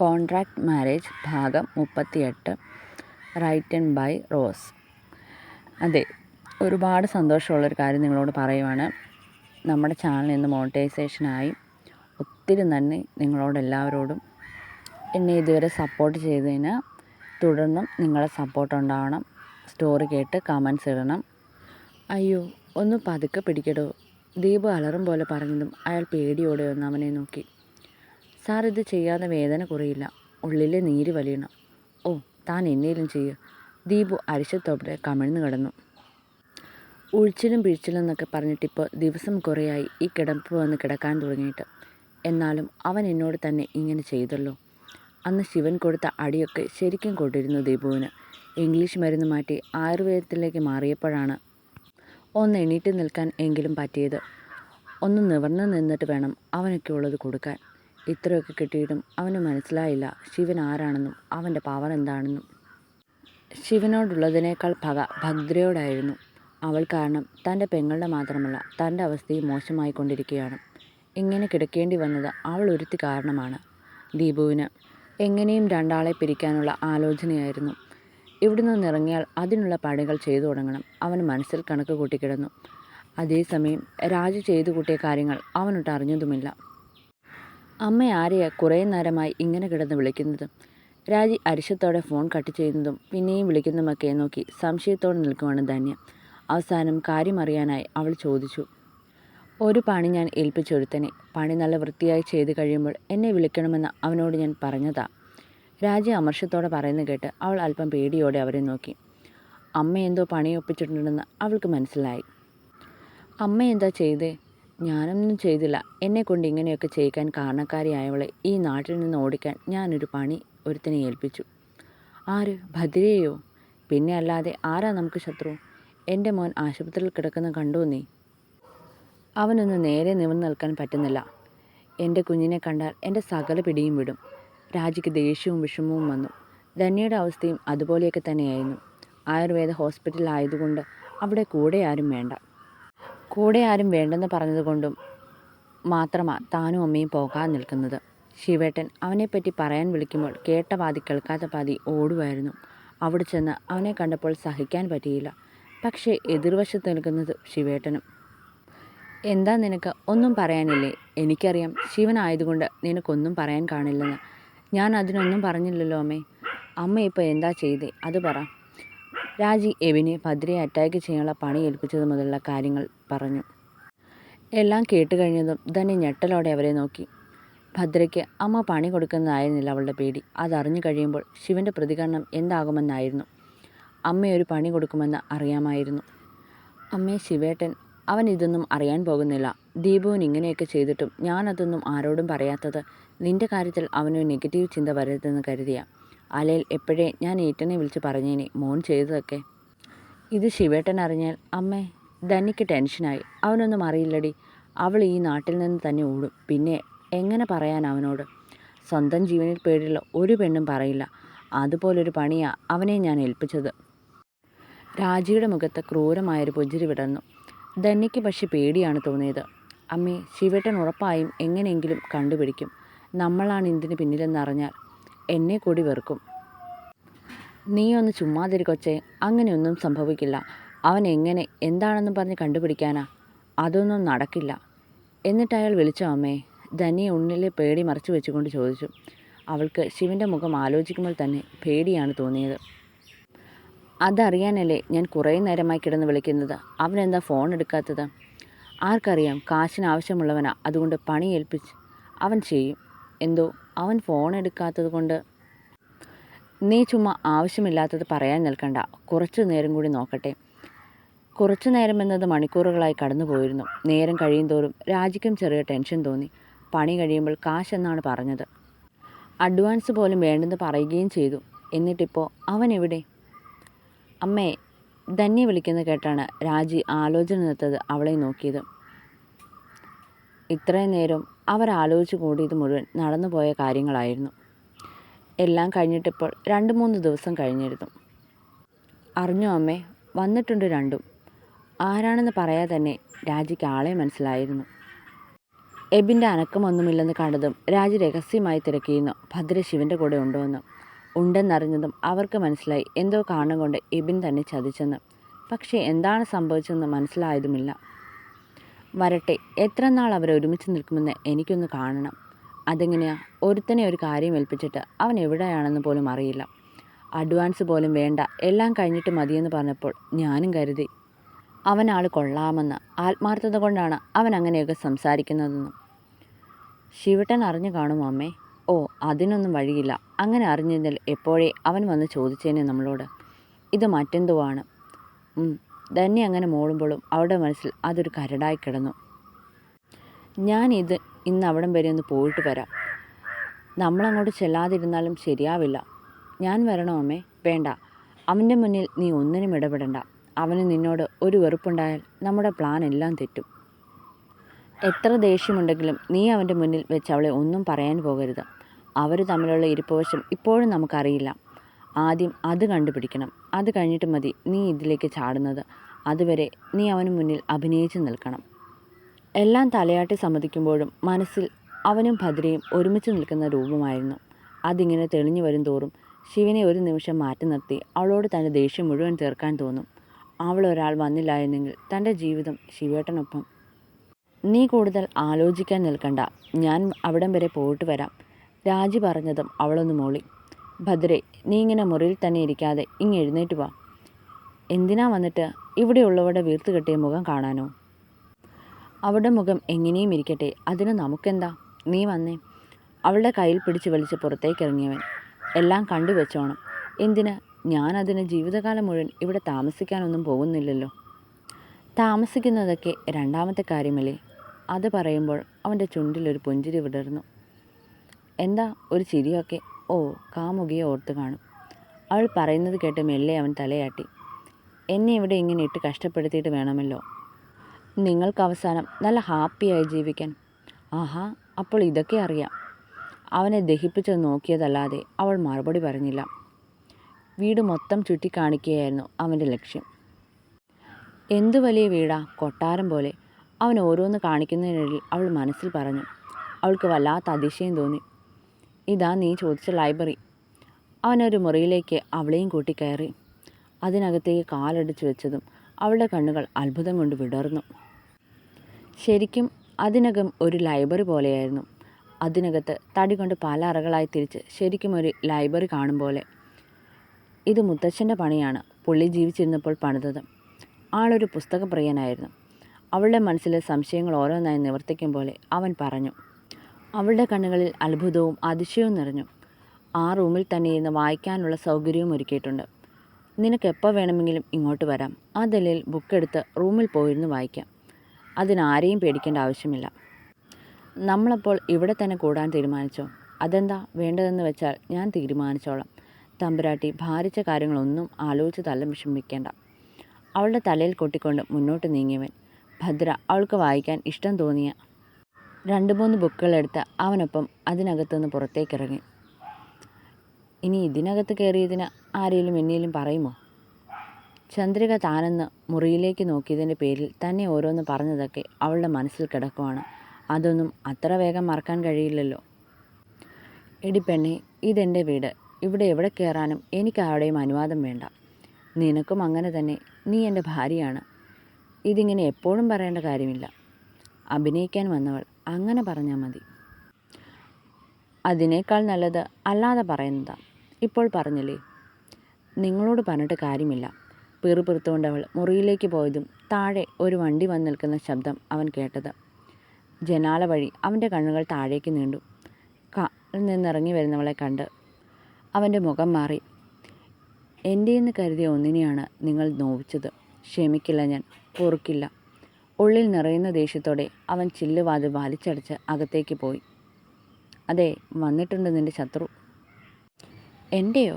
Contract marriage ഭാഗം 38 written by rose. അതെ, ഒരുപാട് സന്തോഷമുള്ളൊരു കാര്യം നിങ്ങളോട് പറയുവാണ്. നമ്മുടെ ചാനൽ ഇന്ന് മോണിറ്റൈസേഷനായി. ഒത്തിരി നന്ദി നിങ്ങളോടെല്ലാവരോടും. എന്നെ ഇതുവരെ സപ്പോർട്ട് ചെയ്തതിന് തുടർന്നും നിങ്ങളുടെ സപ്പോർട്ട് ഉണ്ടാവണം. സ്റ്റോറി കേട്ട് കമൻസ് ഇടണം. അയ്യോ, ഒന്ന് പതുക്കെ പിടിക്കടോ. ദീപു അലറും പോലെ പറഞ്ഞതും അയാൾ പേടിയോടെ ഒന്ന് അവനെ നോക്കി. സാർ, ഇത് ചെയ്യാതെ വേദന കുറയില്ല, ഉള്ളിലെ നീര് വലിയണം. ഓ, താൻ എന്നേലും ചെയ്യുക. ദീപു അരിശത്തോടെ കമിഴ്ന്നു കിടന്നു. ഉഴിച്ചിലും പിഴിച്ചിലും എന്നൊക്കെ പറഞ്ഞിട്ടിപ്പോൾ ദിവസം കുറേയായി ഈ കിടപ്പ് വന്ന് കിടക്കാൻ തുടങ്ങിയിട്ട്. എന്നാലും അവൻ എന്നോട് തന്നെ ഇങ്ങനെ ചെയ്തല്ലോ. അന്ന് ശിവൻ കൊടുത്ത അടിയൊക്കെ ശരിക്കും കൊണ്ടിരുന്നു ദീപുവിന്. ഇംഗ്ലീഷ് മരുന്ന് മാറ്റി ആയുർവേദത്തിലേക്ക് മാറിയപ്പോഴാണ് ഒന്ന് എണീറ്റ് നിൽക്കാൻ എങ്കിലും പറ്റിയത്. ഒന്ന് നിവർന്ന് നിന്നിട്ട് വേണം അവനൊക്കെ ഉള്ളത് കൊടുക്കാൻ. ഇത്രയൊക്കെ കിട്ടിയിട്ടും അവന് മനസ്സിലായില്ല ശിവൻ ആരാണെന്നും അവൻ്റെ പവർ എന്താണെന്നും. ശിവനോടുള്ളതിനേക്കാൾ പക ഭദ്രയോടായിരുന്നു. അവൾ കാരണം തൻ്റെ പെങ്ങളുടെ മാത്രമല്ല തൻ്റെ അവസ്ഥയും മോശമായിക്കൊണ്ടിരിക്കുകയാണ്. ഇങ്ങനെ കിടക്കേണ്ടി വന്നത് അവൾ ഒരുത്തി കാരണമാണ്. ദീപുവിന് എങ്ങനെയും രണ്ടാളെ പിരിക്കാനുള്ള ആലോചനയായിരുന്നു. ഇവിടെ നിന്നിറങ്ങിയാൽ അതിനുള്ള പണികൾ ചെയ്തു തുടങ്ങണം. അവൻ മനസ്സിൽ കണക്ക് കൂട്ടിക്കിടന്നു. അതേസമയം രാജു ചെയ്തു കൂട്ടിയ കാര്യങ്ങൾ അവനൊട്ട് അറിഞ്ഞതുമില്ല. അമ്മ ആരെയാ കുറേ നേരമായി ഇങ്ങനെ കിടന്ന് വിളിക്കുന്നത്? രാജി അരിശത്തോടെ ഫോൺ കട്ട് ചെയ്യുന്നതും പിന്നെയും വിളിക്കുന്നതുമൊക്കെ നോക്കി സംശയത്തോടെ നിൽക്കുവാണ് ധന്യ. അവസാനം കാര്യമറിയാനായി അവൾ ചോദിച്ചു. ഒരു പണി ഞാൻ ഏൽപ്പിച്ചൊരുത്തനെ. പണി നല്ല വൃത്തിയായി ചെയ്ത് കഴിയുമ്പോൾ എന്നെ വിളിക്കണമെന്ന് അവനോട് ഞാൻ പറഞ്ഞതാ. രാജി അമർഷത്തോടെ പറയുന്നത് കേട്ട് അവൾ അല്പം പേടിയോടെ അവരെ നോക്കി. അമ്മ എന്തോ പണി ഒപ്പിച്ചിട്ടുണ്ടെന്ന് അവൾക്ക് മനസ്സിലായി. അമ്മ എന്താ ചെയ്തേ? ഞാനൊന്നും ചെയ്തില്ല. എന്നെക്കൊണ്ട് ഇങ്ങനെയൊക്കെ ചെയ്യിക്കാൻ കാരണക്കാരിയായവളെ ഈ നാട്ടിൽ നിന്ന് ഓടിക്കാൻ ഞാനൊരു പണി ഒരുത്തിനെ ഏൽപ്പിച്ചു. ആര്? ഭദ്രയെയോ? പിന്നെ അല്ലാതെ ആരാ നമുക്ക് ശത്രു? എൻ്റെ മോൻ ആശുപത്രിയിൽ കിടക്കുന്ന കണ്ടോ നീ? അവനൊന്ന് നേരെ നിവർന്ന് നിൽക്കാൻ പറ്റുന്നില്ല. എൻ്റെ കുഞ്ഞിനെ കണ്ടാൽ എൻ്റെ സകല പിടിയും വിടും. രാജിക്ക് ദേഷ്യവും വിഷമവും വന്നു. ധന്യയുടെ അവസ്ഥയും അതുപോലെയൊക്കെ തന്നെയായിരുന്നു. ആയുർവേദ ഹോസ്പിറ്റലായതുകൊണ്ട് അവിടെ കൂടെ ആരും വേണ്ട. കൂടെ ആരും വേണ്ടെന്ന് പറഞ്ഞതുകൊണ്ടും മാത്രമാണ് താനും അമ്മയും പോകാൻ നിൽക്കുന്നത്. ശിവേട്ടൻ അവനെപ്പറ്റി പറയാൻ വിളിക്കുമ്പോൾ കേട്ട പാതി കേൾക്കാത്ത പാതി ഓടുമായിരുന്നു. അവിടെ ചെന്ന് അവനെ കണ്ടപ്പോൾ സഹിക്കാൻ പറ്റിയില്ല. പക്ഷേ എതിർവശത്ത് നിൽക്കുന്നത് ശിവേട്ടനും. എന്താ നിനക്ക്? ഒന്നും പറയാനില്ലേ? എനിക്കറിയാം ശിവനായതുകൊണ്ട് നിനക്കൊന്നും പറയാൻ കാണില്ലെന്ന്. ഞാൻ അതിനൊന്നും പറഞ്ഞില്ലല്ലോ അമ്മേ. അമ്മ ഇപ്പോൾ എന്താ ചെയ്തേ അത് പറ. രാജി എവിനെ ഭദ്രയെ അറ്റാക്ക് ചെയ്യാനുള്ള പണി ഏൽപ്പിച്ചത് മുതലുള്ള കാര്യങ്ങൾ പറഞ്ഞു. എല്ലാം കേട്ട് കഴിഞ്ഞതും ധന്യ ഞെട്ടലോടെ അവരെ നോക്കി. ഭദ്രയ്ക്ക് അമ്മ പണി കൊടുക്കുന്നതായിരുന്നില്ല അവളുടെ പേടി. അതറിഞ്ഞു കഴിയുമ്പോൾ ശിവൻ്റെ പ്രതികരണം എന്താകുമെന്നായിരുന്നു. അമ്മയൊരു പണി കൊടുക്കുമെന്ന് അറിയാമായിരുന്നു. അമ്മേ, ശിവേട്ടൻ അവൻ ഇതൊന്നും അറിയാൻ പോകുന്നില്ല. ദീപുവിന് ഇങ്ങനെയൊക്കെ ചെയ്തിട്ടും ഞാനതൊന്നും ആരോടും പറയാത്തത് നിൻ്റെ കാര്യത്തിൽ അവനൊരു നെഗറ്റീവ് ചിന്ത വരരുതെന്ന് കരുതിയാ. അലയിൽ എപ്പോഴേ ഞാൻ ഏട്ടനെ വിളിച്ച് പറഞ്ഞേനെ മോൻ ചെയ്തതൊക്കെ. ഇത് ശിവേട്ടൻ അറിഞ്ഞാൽ അമ്മേ. ധന്യയ്ക്ക് ടെൻഷനായി. അവനൊന്നും അറിയില്ലടി. അവൾ ഈ നാട്ടിൽ നിന്ന് തന്നെ ഓടും. പിന്നെ എങ്ങനെ പറയാൻ അവനോട്? സ്വന്തം ജീവനിൽ പേടിയുള്ള ഒരു പെണ്ണും പറയില്ല. അതുപോലൊരു പണിയാ അവനെ ഞാൻ ഏൽപ്പിച്ചത്. രാജിയുടെ മുഖത്ത് ക്രൂരമായൊരു പുഞ്ചിരി വിടർന്നു. ധന്യയ്ക്ക് പക്ഷെ പേടിയാണ് തോന്നിയത്. അമ്മേ, ശിവേട്ടൻ ഉറപ്പായും എങ്ങനെയെങ്കിലും കണ്ടുപിടിക്കും. നമ്മളാണ് ഇതിന് പിന്നിലെന്നറിഞ്ഞാൽ എന്നെ കൂടി വെറുക്കും. നീ ഒന്ന് ചുമ്മാതിരിക്കൊച്ചേ. അങ്ങനെയൊന്നും സംഭവിക്കില്ല. അവൻ എങ്ങനെ എന്താണെന്ന് പറഞ്ഞ് കണ്ടുപിടിക്കാനാ? അതൊന്നും നടക്കില്ല. എന്നിട്ട് അയാൾ വിളിച്ചോ അമ്മേ? ധന്യ ഉള്ളിലെ പേടി മറച്ചു വെച്ചുകൊണ്ട് ചോദിച്ചു. അവൾക്ക് ശിവൻ്റെ മുഖം ആലോചിക്കുമ്പോൾ തന്നെ പേടിയാണ് തോന്നിയത്. അതറിയാനല്ലേ ഞാൻ കുറേ നേരമായി കിടന്ന് വിളിക്കുന്നത്. അവനെന്താ ഫോൺ എടുക്കാത്തത്? ആർക്കറിയാം, കാശിന് ആവശ്യമുള്ളവനാ. അതുകൊണ്ട് പണി ഏൽപ്പിച്ച് അവൻ ചെയ്യും. എന്തോ അവൻ ഫോൺ എടുക്കാത്തത് കൊണ്ട്. നീ ചുമ്മാ ആവശ്യമില്ലാത്തത് പറയാൻ നിൽക്കണ്ട. കുറച്ചു നേരം കൂടി നോക്കട്ടെ. കുറച്ചു നേരമെന്നത് മണിക്കൂറുകളായി കടന്നു പോയിരുന്നു. നേരം കഴിയുന്തോറും രാജിക്കും ചെറിയ ടെൻഷൻ തോന്നി. പണി കഴിയുമ്പോൾ കാശ് എന്നാണ് പറഞ്ഞത്. അഡ്വാൻസ് പോലും വേണ്ടെന്ന് പറയുകയും ചെയ്തു. എന്നിട്ടിപ്പോൾ അവൻ എവിടെ? അമ്മേ, ധന്യ വിളിക്കുന്നത് കേട്ടാണ് രാജി ആലോചന നിർത്തത് അവളെ നോക്കിയത്. ഇത്രയും നേരം അവർ ആലോചിച്ച് കൂടിയത് മുഴുവൻ നടന്നുപോയ കാര്യങ്ങളായിരുന്നു. എല്ലാം കഴിഞ്ഞിട്ടിപ്പോൾ 2-3 ദിവസം കഴിഞ്ഞിരുന്നു. അറിഞ്ഞോ അമ്മേ? വന്നിട്ടുണ്ട് രണ്ടും. ആരാണെന്ന് പറയാതെ തന്നെ രാജിക്ക് ആളെ മനസ്സിലായിരുന്നു. എബിൻ്റെ അനക്കമൊന്നുമില്ലെന്ന് കണ്ടതും രാജു രഹസ്യമായി തിരക്കിയിരുന്നു ഭദ്ര ശിവൻ്റെ കൂടെ ഉണ്ടോ എന്ന്. ഉണ്ടെന്നറിഞ്ഞതും അവർക്ക് മനസ്സിലായി എന്തോ കാരണം കൊണ്ട് എബിൻ തന്നെ ചതിച്ചെന്ന്. പക്ഷേ എന്താണ് സംഭവിച്ചതെന്ന് മനസ്സിലായതുമില്ല. വരട്ടെ, എത്ര നാൾ അവർ ഒരുമിച്ച് നിൽക്കുമെന്ന് എനിക്കൊന്ന് കാണണം. അതെങ്ങനെയാ? ഒരുത്തനെ ഒരു കാര്യം ഏൽപ്പിച്ചിട്ട് അവൻ എവിടെയാണെന്ന് പോലും അറിയില്ല. അഡ്വാൻസ് പോലും വേണ്ട, എല്ലാം കഴിഞ്ഞിട്ട് മതിയെന്ന് പറഞ്ഞപ്പോൾ ഞാനും കരുതി അവനാൾ കൊള്ളാമെന്ന്. ആത്മാർത്ഥത കൊണ്ടാണ് അവൻ അങ്ങനെയൊക്കെ സംസാരിക്കുന്നതെന്ന്. ശിവട്ടൻ അറിഞ്ഞു കാണുമോ അമ്മേ? ഓ, അതിനൊന്നും വഴിയില്ല. അങ്ങനെ അറിഞ്ഞിരുന്നാൽ എപ്പോഴേ അവൻ വന്ന് ചോദിച്ചേനെ നമ്മളോട്. ഇത് മറ്റെന്തോ ആണ്. ധന്യ അങ്ങനെ മോളുമ്പോഴും അവളുടെ മനസ്സിൽ അതൊരു കരടായി കിടന്നു. ഇന്ന് അവിടം വരെ ഒന്ന് പോയിട്ട് വരാം. നമ്മളങ്ങോട്ട് ചെല്ലാതിരുന്നാലും ശരിയാവില്ല. ഞാൻ വരണോ അമ്മേ? വേണ്ട, അവൻ്റെ മുന്നിൽ നീ ഒന്നിനും ഇടപെടണ്ട. അവന് നിന്നോട് ഒരു വെറുപ്പുണ്ടായാൽ നമ്മുടെ പ്ലാൻ എല്ലാം തെറ്റും. എത്ര ദേഷ്യമുണ്ടെങ്കിലും നീ അവൻ്റെ മുന്നിൽ വെച്ച് അവളെ ഒന്നും പറയാൻ പോകരുത്. അവർ തമ്മിലുള്ള ഇരിപ്പുവശം ഇപ്പോഴും നമുക്കറിയില്ല. ആദ്യം അത് കണ്ടുപിടിക്കണം. അത് കഴിഞ്ഞിട്ട് മതി നീ ഇതിലേക്ക് ചാടുന്നത്. അതുവരെ നീ അവന് മുന്നിൽ അഭിനയിച്ച് നിൽക്കണം. എല്ലാം തലയാട്ടി സമ്മതിക്കുമ്പോഴും മനസ്സിൽ അവനും ഭദ്രയും ഒരുമിച്ച് നിൽക്കുന്ന രൂപമായിരുന്നു. അതിങ്ങനെ തെളിഞ്ഞു വരും തോറും ശിവനെ ഒരു നിമിഷം മാറ്റി നിർത്തി അവളോട് തൻ്റെ ദേഷ്യം മുഴുവൻ തീർക്കാൻ തോന്നും. അവൾ ഒരാൾ വന്നില്ലായിരുന്നെങ്കിൽ തൻ്റെ ജീവിതം ശിവേട്ടനൊപ്പം. നീ കൂടുതൽ ആലോചിക്കാൻ നിൽക്കണ്ട, ഞാൻ അവിടം വരെ പോയിട്ട് വരാം. രാജി പറഞ്ഞതും അവളൊന്ന് മൂളി. ഭദ്രേ, നീ ഇങ്ങനെ മുറിയിൽ തന്നെ ഇരിക്കാതെ ഇങ്ങ് എഴുന്നേറ്റ് വാ. എന്തിനാ വന്നിട്ട്? ഇവിടെയുള്ളവരുടെ വീർത്ത് കെട്ടിയ മുഖം കാണാനോ? അവളുടെ മുഖം എങ്ങനെയും ഇരിക്കട്ടെ, അതിന് നമുക്കെന്താ? നീ വന്നേ. അവളുടെ കയ്യിൽ പിടിച്ച് വലിച്ച് പുറത്തേക്കിറങ്ങിയവൻ. എല്ലാം കണ്ടുവെച്ചോണം. എന്തിന്? ഞാനതിന് ജീവിതകാലം മുഴുവൻ ഇവിടെ താമസിക്കാനൊന്നും പോകുന്നില്ലല്ലോ. താമസിക്കുന്നതൊക്കെ രണ്ടാമത്തെ കാര്യമല്ലേ? അത് പറയുമ്പോൾ അവൻ്റെ ചുണ്ടിലൊരു പുഞ്ചിരി വിടർന്നു. എന്താ ഒരു ചിരിയൊക്കെ? ഓ, കാമുകിയെ ഓർത്ത് കാണും. അവൾ പറയുന്നത് കേട്ട് മെല്ലെ അവൻ തലയാട്ടി. എന്നെ ഇവിടെ ഇങ്ങനെ ഇട്ട് കഷ്ടപ്പെടുത്തിയിട്ട് വേണമല്ലോ നിങ്ങൾക്ക് അവസാനം നല്ല ഹാപ്പിയായി ജീവിക്കാൻ. ആഹാ, അപ്പോൾ ഇതൊക്കെ അറിയാം. അവനെ ദഹിപ്പിച്ച് നോക്കിയതല്ലാതെ അവൾ മറുപടി പറഞ്ഞില്ല. വീട് മൊത്തം ചുറ്റിക്കാണിക്കുകയായിരുന്നു അവൻ്റെ ലക്ഷ്യം. എന്തു വലിയ വീടാ, കൊട്ടാരം പോലെ. അവൻ ഓരോന്ന് കാണിക്കുന്നതിനിടയിൽ അവൾ മനസ്സിൽ പറഞ്ഞു. അവൾക്ക് വല്ലാത്ത അതിശയം തോന്നി. ഇതാ നീ ചോദിച്ച ലൈബ്രറി. അവനൊരു മുറിയിലേക്ക് അവളെയും കൂട്ടിക്കയറി. അതിനകത്തേക്ക് കാലടിച്ചു വെച്ചതും അവളുടെ കണ്ണുകൾ അത്ഭുതം കൊണ്ട് വിടർന്നു. ശരിക്കും അതിനകം ഒരു ലൈബ്രറി പോലെയായിരുന്നു. അതിനകത്ത് തടി കൊണ്ട് പല അറകളായി തിരിച്ച് ശരിക്കും ഒരു ലൈബ്രറി കാണും പോലെ. ഇത് മുത്തച്ഛൻ്റെ പണിയാണ്, പുള്ളി ജീവിച്ചിരുന്നപ്പോൾ പണിതത്. ആളൊരു പുസ്തകപ്രിയനായിരുന്നു. അവളുടെ മനസ്സിലെ സംശയങ്ങൾ ഓരോന്നായി നിവർത്തിക്കും പോലെ അവൻ പറഞ്ഞു. അവളുടെ കണ്ണുകളിൽ അത്ഭുതവും അതിശയവും നിറഞ്ഞു. ആ റൂമിൽ തന്നെ ഇരുന്ന് വായിക്കാനുള്ള സൗകര്യവും ഒരുക്കിയിട്ടുണ്ട്. നിനക്കെപ്പോൾ വേണമെങ്കിലും ഇങ്ങോട്ട് വരാം. ആ നിലയിൽ ബുക്കെടുത്ത് റൂമിൽ പോയിരുന്ന് വായിക്കാം. അതിനാരെയും പേടിക്കേണ്ട ആവശ്യമില്ല. നമ്മളപ്പോൾ ഇവിടെ തന്നെ കൂടാൻ തീരുമാനിച്ചോ? അതെന്താ വേണ്ടതെന്ന് വെച്ചാൽ ഞാൻ തീരുമാനിച്ചോളാം. തമ്പുരാട്ടി ഭാരിച്ച കാര്യങ്ങളൊന്നും ആലോചിച്ച് തല വിഷമിക്കേണ്ട. അവളുടെ തലയിൽ കൊട്ടിക്കൊണ്ട് മുന്നോട്ട് നീങ്ങിയവൻ. ഭദ്ര അവൾക്ക് വായിക്കാൻ ഇഷ്ടം തോന്നിയ 2-3 ബുക്കുകളെടുത്ത് അവനൊപ്പം അതിനകത്തുനിന്ന് പുറത്തേക്കിറങ്ങി. ഇനി ഇതിനകത്ത് കയറിയതിന് ആരെങ്കിലും എന്നേലും പറയുമോ? ചന്ദ്രിക താനെന്ന് മുറിയിലേക്ക് നോക്കിയതിൻ്റെ പേരിൽ തന്നെ ഓരോന്ന് പറഞ്ഞതൊക്കെ അവളുടെ മനസ്സിൽ കിടക്കുവാണ്. അതൊന്നും അത്ര വേഗം മറക്കാൻ കഴിയില്ലല്ലോ. എടി പെണ്ണേ, ഇതെൻ്റെ വീട്. ഇവിടെ എവിടെ കയറാനും എനിക്ക് ആരുടെയും അനുവാദം വേണ്ട. നിനക്കും അങ്ങനെ തന്നെ. നീ എൻ്റെ ഭാര്യയാണ്. ഇതിങ്ങനെ എപ്പോഴും പറയേണ്ട കാര്യമില്ല. അഭിനയിക്കാൻ വന്നവൾ അങ്ങനെ പറഞ്ഞാൽ മതി. അതിനേക്കാൾ നല്ലത് അല്ലാതെ പറയുന്നതാ. ഇപ്പോൾ പറഞ്ഞില്ലേ? നിങ്ങളോട് പറഞ്ഞിട്ട് കാര്യമില്ല. പിറുപിറുത്തുകൊണ്ട് അവൾ മുറിയിലേക്ക് പോയതും താഴെ ഒരു വണ്ടി വന്ന് നിൽക്കുന്ന ശബ്ദം അവൻ കേട്ടത്. ജനാല വഴി അവൻ്റെ കണ്ണുകൾ താഴേക്ക് നീണ്ടു. കാറിൽ നിന്നിറങ്ങി വരുന്നവളെ കണ്ട് അവൻ്റെ മുഖം മാറി. എൻ്റെയെന്ന് കരുതിയ ഒന്നിനെയാണ് നിങ്ങൾ നോവിച്ചത്. ക്ഷമിക്കില്ല ഞാൻ, പൊറുക്കില്ല. ഉള്ളിൽ നിറയുന്ന ദേഷ്യത്തോടെ അവൻ ചില്ലുവാതിൽ വലിച്ചടച്ച് അകത്തേക്ക് പോയി. അതെ, വന്നിട്ടുണ്ട് നിൻ്റെ ശത്രു. എൻ്റെയോ?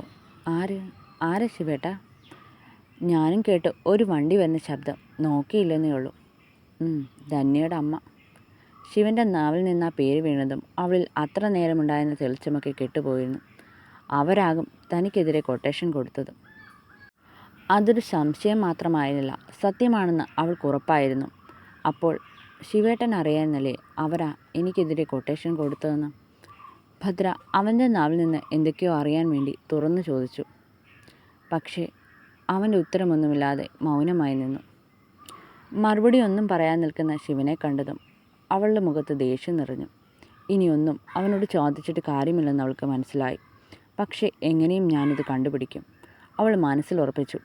ആര് ശിവേട്ട? ഞാനും കേട്ട് ഒരു വണ്ടി വരുന്ന ശബ്ദം. നോക്കിയില്ലെന്നേ ഉള്ളൂ. ധന്യയുടെ അമ്മ. ശിവൻ്റെ നാവിൽ നിന്ന് ആ പേര് വീണതും അവളിൽ അത്ര നേരമുണ്ടായിരുന്ന തെളിച്ചമൊക്കെ കെട്ടുപോയിരുന്നു. അവരാകും തനിക്കെതിരെ കൊട്ടേഷൻ കൊടുത്തത്. അതൊരു സംശയം മാത്രമായിരുന്നില്ല, സത്യമാണെന്ന് അവൾക്ക് ഉറപ്പായിരുന്നു. അപ്പോൾ ശിവേട്ടൻ അറിയാമെന്നല്ലേ അവരാ എനിക്കെതിരെ കൊട്ടേഷൻ കൊടുത്തതെന്ന്? ഭദ്ര അവൻ്റെ നാവിൽ നിന്ന് എന്തൊക്കെയോ അറിയാൻ വേണ്ടി തുറന്നു ചോദിച്ചു. പക്ഷേ അവൻ്റെ ഉത്തരമൊന്നുമില്ലാതെ മൗനമായി നിന്നു. മറുപടി ഒന്നും പറയാൻ നിൽക്കുന്ന ശിവനെ കണ്ടതും അവളുടെ മുഖത്ത് ദേഷ്യം നിറഞ്ഞു. ഇനിയൊന്നും അവനോട് ചോദിച്ചിട്ട് കാര്യമില്ലെന്ന് അവൾക്ക് മനസ്സിലായി. പക്ഷേ എങ്ങനെയും ഞാനിത് കണ്ടുപിടിക്കും, അവൾ മനസ്സിൽ ഉറപ്പിച്ചു.